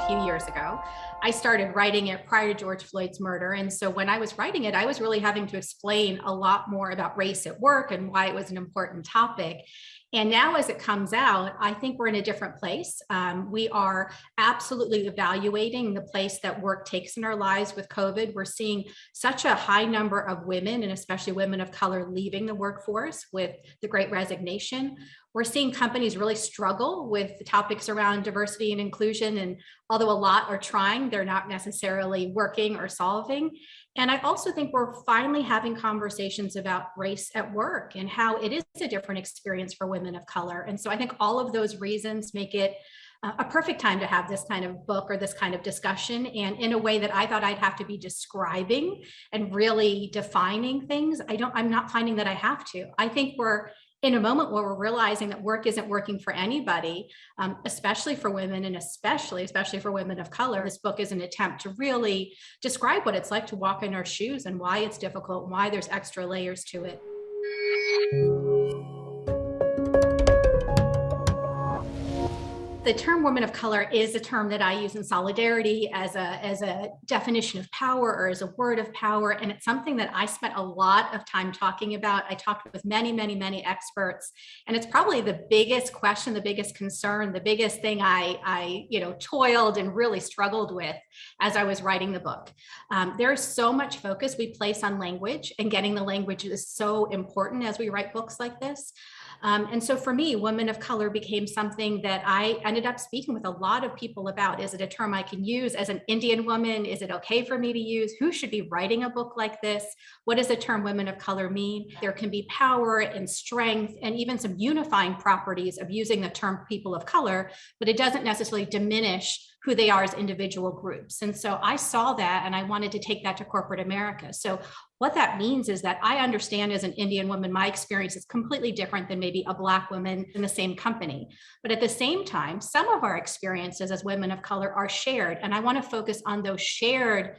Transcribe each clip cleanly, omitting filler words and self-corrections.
few years ago. I started writing it prior to George Floyd's murder. And so when I was writing it, I was really having to explain a lot more about race at work and why it was an important topic. And now as it comes out, I think we're in a different place. We are absolutely evaluating the place that work takes in our lives with COVID. We're seeing such a high number of women, and especially women of color, leaving the workforce with the Great Resignation. We're seeing companies really struggle with the topics around diversity and inclusion. And although a lot are trying, they're not necessarily working or solving. And I also think we're finally having conversations about race at work and how it is a different experience for women of color. And so I think all of those reasons make it a perfect time to have this kind of book or this kind of discussion, and in a way that I thought I'd have to be describing and really defining things. I'm not finding that I have to. I think we're in a moment where we're realizing that work isn't working for anybody, especially for women, and especially for women of color. This book is an attempt to really describe what it's like to walk in our shoes and why it's difficult, and why there's extra layers to it. The term woman of color is a term that I use in solidarity as a definition of power, or as a word of power. And it's something that I spent a lot of time talking about. I talked with many, many, many experts. And it's probably the biggest question, the biggest concern, the biggest thing I toiled and really struggled with as I was writing the book. There's so much focus we place on language, and getting the language is so important as we write books like this. And so for me, women of color became something that I ended up speaking with a lot of people about. Is it a term I can use as an Indian woman? Is it okay for me to use? Who should be writing a book like this? What does the term women of color mean? There can be power and strength and even some unifying properties of using the term people of color, but it doesn't necessarily diminish who they are as individual groups. And so I saw that, and I wanted to take that to corporate America. So what that means is that I understand, as an Indian woman, my experience is completely different than maybe a Black woman in the same company. But at the same time, some of our experiences as women of color are shared. And I want to focus on those shared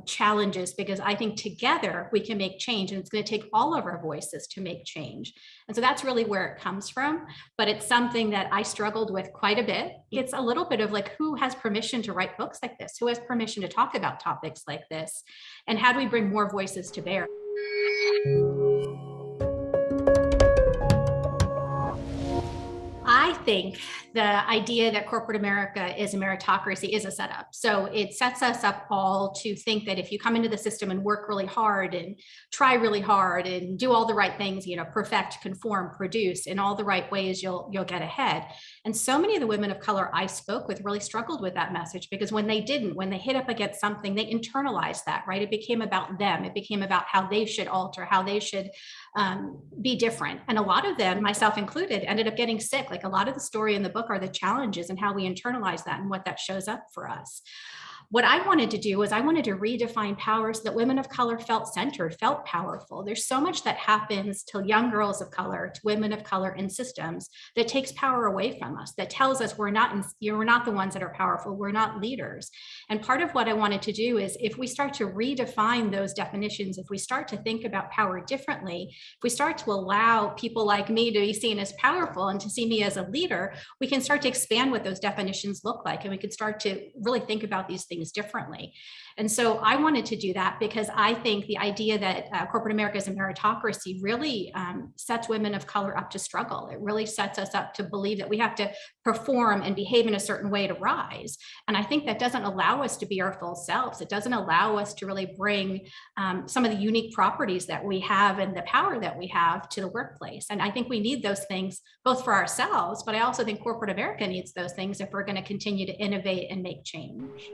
challenges, because I think together we can make change, and it's going to take all of our voices to make change. And so that's really where it comes from. But it's something that I struggled with quite a bit. It's a little bit of like, who has permission to write books like this? Who has permission to talk about topics like this? And how do we bring more voices to bear? I think the idea that corporate America is a meritocracy is a setup. So it sets us up all to think that if you come into the system and work really hard and try really hard and do all the right things, perfect, conform, produce in all the right ways, you'll get ahead. And so many of the women of color I spoke with really struggled with that message, because when they hit up against something, they internalized that, right? It became about them. It became about how they should alter, how they should be different. And a lot of them, myself included, ended up getting sick. Like, a lot of the story in the book are the challenges and how we internalize that and what that shows up for us. What I wanted to do was I wanted to redefine power so that women of color felt centered, felt powerful. There's so much that happens to young girls of color, to women of color in systems, that takes power away from us, that tells us we're not the ones that are powerful, we're not leaders. And part of what I wanted to do is, if we start to redefine those definitions, if we start to think about power differently, if we start to allow people like me to be seen as powerful and to see me as a leader, we can start to expand what those definitions look like, and we can start to really think about these things differently. And so I wanted to do that, because I think the idea that corporate America is a meritocracy really sets women of color up to struggle. It really sets us up to believe that we have to perform and behave in a certain way to rise. And I think that doesn't allow us to be our full selves. It doesn't allow us to really bring some of the unique properties that we have and the power that we have to the workplace. And I think we need those things both for ourselves, but I also think corporate America needs those things if we're going to continue to innovate and make change.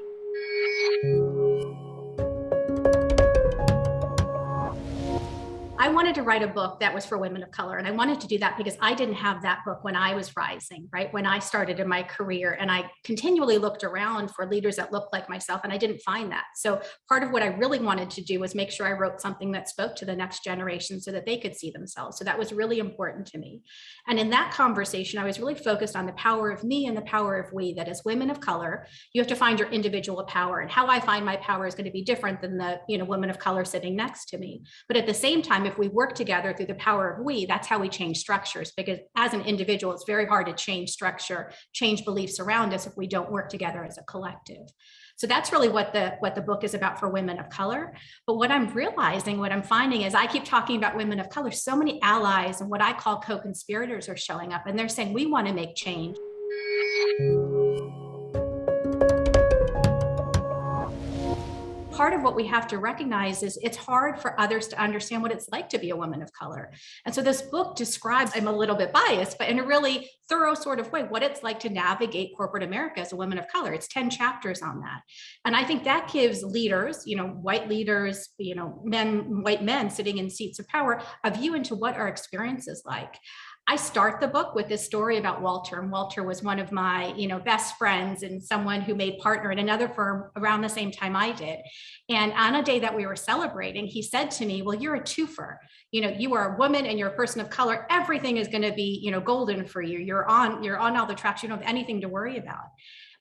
I wanted to write a book that was for women of color. And I wanted to do that because I didn't have that book when I was rising, right? When I started in my career, and I continually looked around for leaders that looked like myself, and I didn't find that. So part of what I really wanted to do was make sure I wrote something that spoke to the next generation so that they could see themselves. So that was really important to me. And in that conversation, I was really focused on the power of me and the power of we, that as women of color, you have to find your individual power. And how I find my power is going to be different than the women of color sitting next to me. But at the same time, if we work together through the power of we, that's how we change structures, because as an individual, it's very hard to change structure, change beliefs around us if we don't work together as a collective. So that's really what the book is about for women of color. But what I'm realizing, what I'm finding is I keep talking about women of color, so many allies and what I call co-conspirators are showing up, and they're saying, we want to make change. Part of what we have to recognize is it's hard for others to understand what it's like to be a woman of color. And so this book describes, I'm a little bit biased, but in a really thorough sort of way, what it's like to navigate corporate America as a woman of color. It's 10 chapters on that. And I think that gives leaders, white leaders, white men sitting in seats of power, a view into what our experience is like. I start the book with this story about Walter, and Walter was one of my, best friends and someone who made partner at another firm around the same time I did. And on a day that we were celebrating, he said to me, well, you're a twofer. You are a woman and you're a person of color. Everything is going to be, golden for you. You're on all the tracks. You don't have anything to worry about.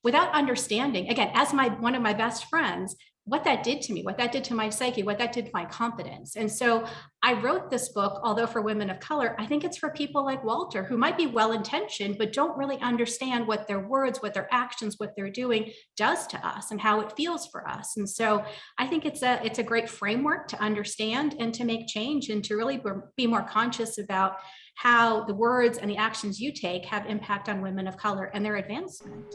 Without understanding, again, as one of my best friends, what that did to me, what that did to my psyche, what that did to my confidence. And so I wrote this book, although for women of color, I think it's for people like Walter, who might be well-intentioned, but don't really understand what their words, what their actions, what they're doing does to us and how it feels for us. And so I think it's a great framework to understand and to make change and to really be more conscious about how the words and the actions you take have impact on women of color and their advancement.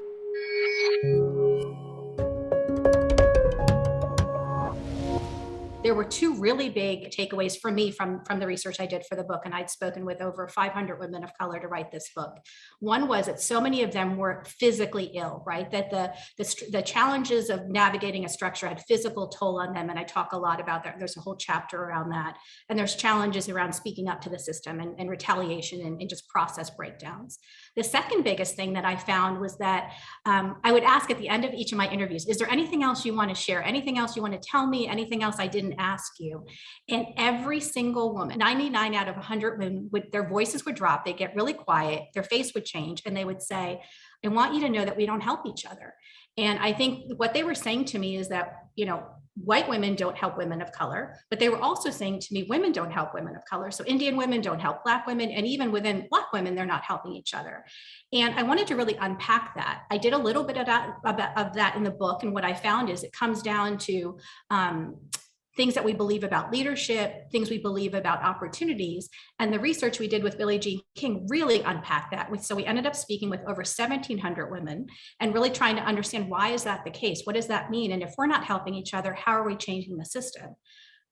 There were two really big takeaways for me from the research I did for the book, and I'd spoken with over 500 women of color to write this book. One was that so many of them were physically ill, right? That the challenges of navigating a structure had physical toll on them, and I talk a lot about that. There's a whole chapter around that. And there's challenges around speaking up to the system and retaliation and just process breakdowns. The second biggest thing that I found was that I would ask at the end of each of my interviews, is there anything else you want to share? Anything else you want to tell me? Anything else I didn't ask you? And every single woman, 99 out of 100 women, their voices would drop, they'd get really quiet, their face would change, and they would say, I want you to know that we don't help each other. And I think what they were saying to me is that, white women don't help women of color, but they were also saying to me, women don't help women of color. So Indian women don't help Black women, and even within Black women, they're not helping each other. And I wanted to really unpack that. I did a little bit of that in the book, and what I found is it comes down to things that we believe about leadership, things we believe about opportunities. And the research we did with Billie Jean King really unpacked that. So we ended up speaking with over 1,700 women and really trying to understand, why is that the case? What does that mean? And if we're not helping each other, how are we changing the system?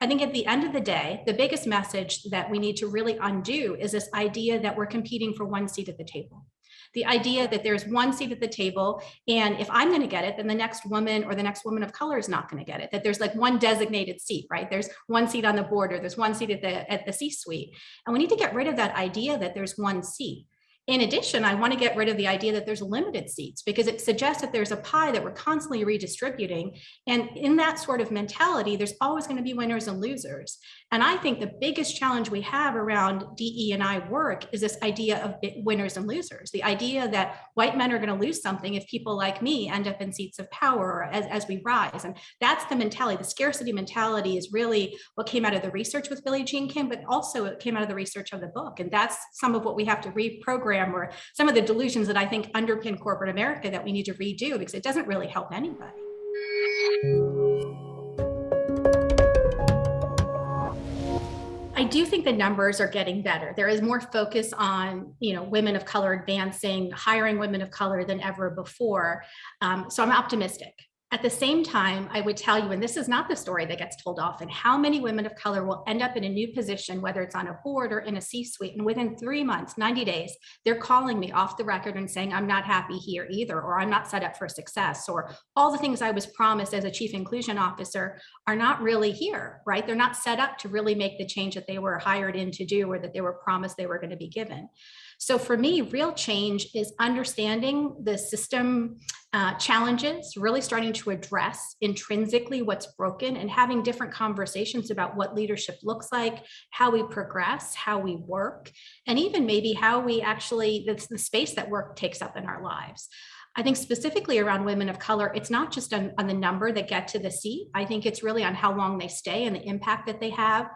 I think at the end of the day, the biggest message that we need to really undo is this idea that we're competing for one seat at the table. The idea that there's one seat at the table, and if I'm going to get it, then the next woman or the next woman of color is not going to get it. That there's like one designated seat, right? There's one seat on the board, or there's one seat at the C-suite. And we need to get rid of that idea that there's one seat. In addition, I want to get rid of the idea that there's limited seats, because it suggests that there's a pie that we're constantly redistributing. And in that sort of mentality, there's always going to be winners and losers. And I think the biggest challenge we have around DE&I work is this idea of winners and losers, the idea that white men are going to lose something if people like me end up in seats of power as we rise. And that's the mentality. The scarcity mentality is really what came out of the research with Billie Jean King, but also it came out of the research of the book. And that's some of what we have to reprogram, or some of the delusions that I think underpin corporate America that we need to redo, because it doesn't really help anybody. I do think the numbers are getting better. There is more focus on, women of color advancing, hiring women of color than ever before. So I'm optimistic. At the same time, I would tell you, and this is not the story that gets told often, how many women of color will end up in a new position, whether it's on a board or in a C-suite, and within 3 months, 90 days, they're calling me off the record and saying, I'm not happy here either, or I'm not set up for success, or all the things I was promised as a chief inclusion officer are not really here, right? They're not set up to really make the change that they were hired in to do, or that they were promised they were going to be given. So for me, real change is understanding the system challenges, really starting to address intrinsically what's broken, and having different conversations about what leadership looks like, how we progress, how we work, and even maybe how we actually, the space that work takes up in our lives. I think specifically around women of color, it's not just on the number that get to the seat. I think it's really on how long they stay and the impact that they have.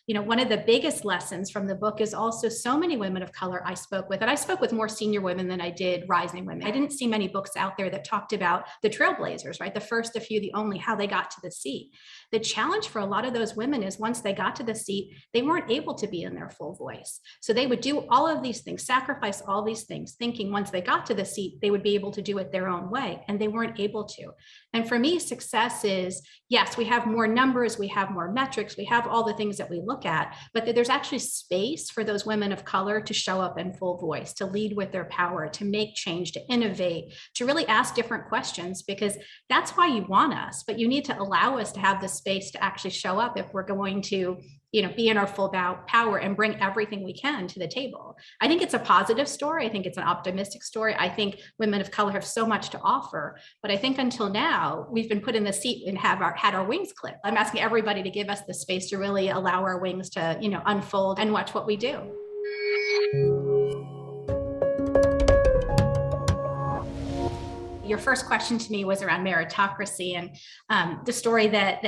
One of the biggest lessons from the book is also so many women of color I spoke with, and I spoke with more senior women than I did rising women. I didn't see many books out there that talked about the trailblazers, right? The first, the few, the only, how they got to the seat. The challenge for a lot of those women is once they got to the seat, they weren't able to be in their full voice. So they would do all of these things, sacrifice all these things, thinking once they got to the seat, they would be able to do it their own way, and they weren't able to. And for me, success is, yes, we have more numbers, we have more metrics, we have all the things that we look at, but that there's actually space for those women of color to show up in full voice, to lead with their power, to make change, to innovate, to really ask different questions, because that's why you want us, but you need to allow us to have the space to actually show up if we're going to be in our full power and bring everything we can to the table. I think it's a positive story. I think it's an optimistic story. I think women of color have so much to offer, but I think until now we've been put in the seat and had our wings clipped. I'm asking everybody to give us the space to really allow our wings to, unfold and watch what we do. Your first question to me was around meritocracy, and the story that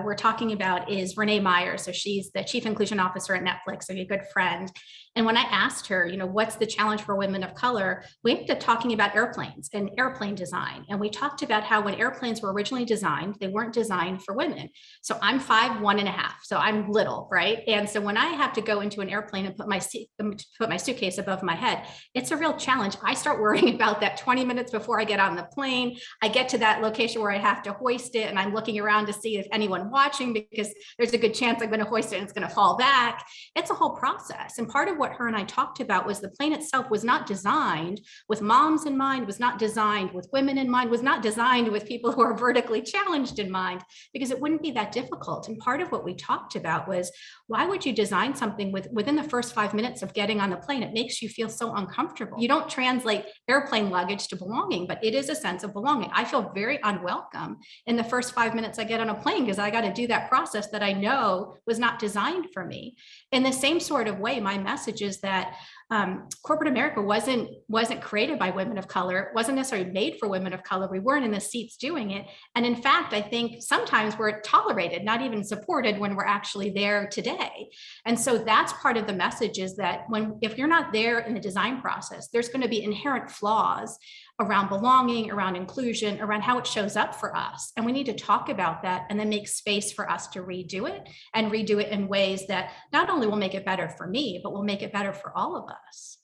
we're talking about is Renee Meyer. So she's the chief inclusion officer at Netflix, so a good friend. And when I asked her, what's the challenge for women of color, we ended up talking about airplanes and airplane design. And we talked about how when airplanes were originally designed, they weren't designed for women. So I'm 5'1.5", so I'm little, right? And so when I have to go into an airplane and put my suitcase above my head, it's a real challenge. I start worrying about that 20 minutes before I get on the plane. I get to that location where I have to hoist it, and I'm looking around to see if anyone watching, because there's a good chance I'm going to hoist it and it's going to fall back. It's a whole process. And part of what her and I talked about was the plane itself was not designed with moms in mind, was not designed with women in mind, was not designed with people who are vertically challenged in mind, because it wouldn't be that difficult. And part of what we talked about was, why would you design something within the first 5 minutes of getting on the plane? It makes you feel so uncomfortable. You don't translate airplane luggage to belonging, but it is a sense of belonging. I feel very unwelcome in the first 5 minutes I get on a plane, because I got to do that process that I know was not designed for me. In the same sort of way, my message is that corporate America wasn't created by women of color. It wasn't necessarily made for women of color. We weren't in the seats doing it. And in fact, I think sometimes we're tolerated, not even supported, when we're actually there today. And so that's part of the message, is that if you're not there in the design process, there's going to be inherent flaws around belonging, around inclusion, around how it shows up for us. And we need to talk about that and then make space for us to redo it, and redo it in ways that not only will make it better for me, but will make it better for all of us.